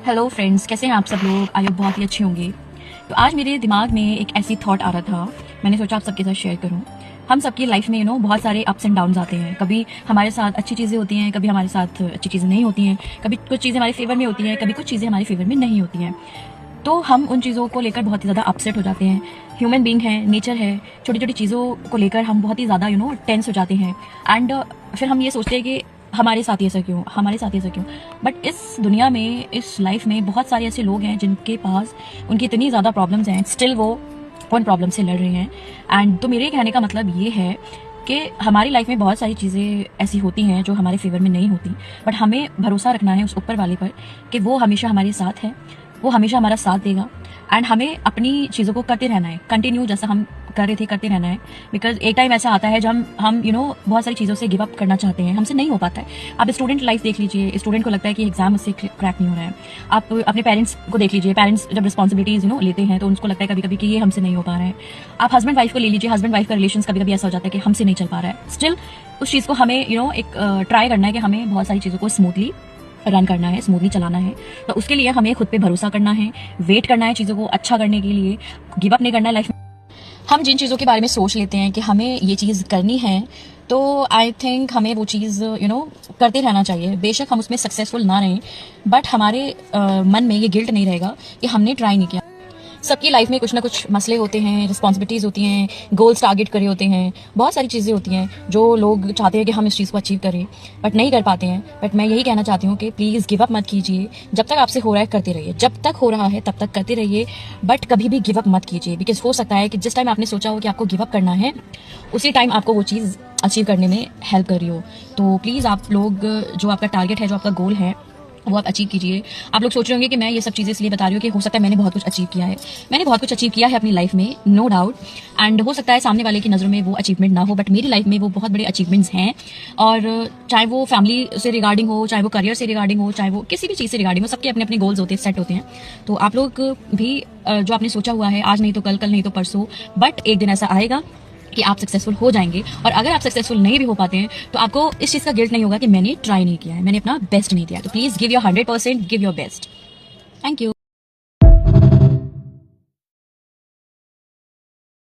Hello friends, कैसे हैं आप सब लोग? आई होप बहुत ही अच्छे होंगे। तो आज मेरे दिमाग में एक ऐसी थॉट आ रहा था, मैंने सोचा आप सबके साथ शेयर करूं। हम सबकी लाइफ में बहुत सारे अप्स एंड डाउन्स आते हैं। कभी हमारे साथ अच्छी चीज़ें होती हैं, कभी हमारे साथ अच्छी चीज़ें नहीं होती हैं, कभी कुछ चीज़ें हमारे फेवर में होती हैं, कभी कुछ चीज़ें हमारे फेवर में नहीं होती हैं। तो हम उन चीज़ों को लेकर बहुत ही ज़्यादा अपसेट हो जाते हैं। ह्यूमन बीइंग है, नेचर है, छोटी छोटी चीज़ों को लेकर हम बहुत ही ज़्यादा टेंस हो जाते हैं। एंड फिर हम ये सोचते हैं कि हमारे साथ ही ऐसा क्यों, हमारे साथ ही ऐसा क्यों। बट इस दुनिया में, इस लाइफ में बहुत सारे ऐसे लोग हैं जिनके पास उनकी इतनी ज़्यादा प्रॉब्लम्स हैं, स्टिल वो उन प्रॉब्लम से लड़ रहे हैं। एंड तो मेरे कहने का मतलब ये है कि हमारी लाइफ में बहुत सारी चीज़ें ऐसी होती हैं जो हमारे फेवर में नहीं होती, बट हमें भरोसा रखना है उस ऊपर वाले पर कि वो हमेशा हमारे साथ है, वो हमेशा हमारा साथ देगा। एंड हमें अपनी चीज़ों को करते रहना है, कंटिन्यू जैसा हम कर रहे थे करते रहना है। बिकॉज एक टाइम ऐसा आता है जब हम बहुत सारी चीज़ों से गिव अप करना चाहते हैं, हमसे नहीं हो पाता है। आप स्टूडेंट लाइफ देख लीजिए, स्टूडेंट को लगता है कि एग्जाम उससे क्रैक नहीं हो रहा है। आप अपने पेरेंट्स को देख लीजिए, पेरेंट्स जब रिस्पॉन्सिबिलिटीज लेते हैं तो उनको लगता है कभी कभी कि ये हमसे नहीं हो पा रहा है। आप हस्बैंड वाइफ को ले लीजिए, हस्बैंड वाइफ का रिलेशन कभी कभी ऐसा हो जाता है कि हमसे नहीं चल पा रहा है। स्टिल उस चीज़ को हमें एक ट्राई करना है कि हमें बहुत सारी चीज़ों को स्मूथली रन करना है, स्मूथली चलाना है। तो उसके लिए हमें खुद पे भरोसा करना है, वेट करना है चीज़ों को अच्छा करने के लिए, गिव अप नहीं करना है लाइफ में। हम जिन चीज़ों के बारे में सोच लेते हैं कि हमें ये चीज़ करनी है, तो आई थिंक हमें वो चीज़ करते रहना चाहिए। बेशक हम उसमें सक्सेसफुल ना रहें, बट हमारे मन में ये गिल्ट नहीं रहेगा कि हमने ट्राई नहीं किया। सबकी लाइफ में कुछ ना कुछ मसले होते हैं, रिस्पॉन्सिबिलिटीज़ होती हैं, गोल्स टारगेट करे होते हैं, बहुत सारी चीज़ें होती हैं जो लोग चाहते हैं कि हम इस चीज़ को अचीव करें बट नहीं कर पाते हैं। बट मैं यही कहना चाहती हूँ कि प्लीज़ गिव अप मत कीजिए। जब तक आपसे हो रहा है करते रहिए, जब तक हो रहा है तब तक करते रहिए, बट कभी भी गिव अप मत कीजिए। बिकॉज हो सकता है कि जिस टाइम आपने सोचा हो कि आपको गिव अप करना है, उसी टाइम आपको वो चीज़ अचीव करने में हेल्प कर रही हो। तो प्लीज़ आप लोग, जो आपका टारगेट है, जो आपका गोल है, वो आप अचीव कीजिए। आप लोग सोच रहे होंगे कि मैं ये सब चीज़ें इसलिए बता रही हूँ कि हो सकता है मैंने बहुत कुछ अचीव किया है। मैंने बहुत कुछ अचीव किया है अपनी लाइफ में, नो डाउट। एंड हो सकता है सामने वाले की नज़रों में वो अचीवमेंट ना हो, बट मेरी लाइफ में वो बहुत बड़े अचीवमेंट्स हैं। और चाहे वो फैमिली से रिगार्डिंग हो, चाहे वो करियर से रिगार्डिंग हो, चाहे वो किसी भी चीज़ से रिगार्डिंग हो, सबके अपने अपने गोल्स होते हैं, सेट होते हैं। तो आप लोग भी जो आपने सोचा हुआ है, आज नहीं तो कल, कल नहीं तो परसों, बट एक दिन ऐसा आएगा कि आप सक्सेसफुल हो जाएंगे। और अगर आप सक्सेसफुल नहीं भी हो पाते हैं तो आपको इस चीज़ का गिल्ट नहीं होगा कि मैंने ट्राई नहीं किया है, मैंने अपना बेस्ट नहीं दिया। तो please give your 100%, give your best. Thank you.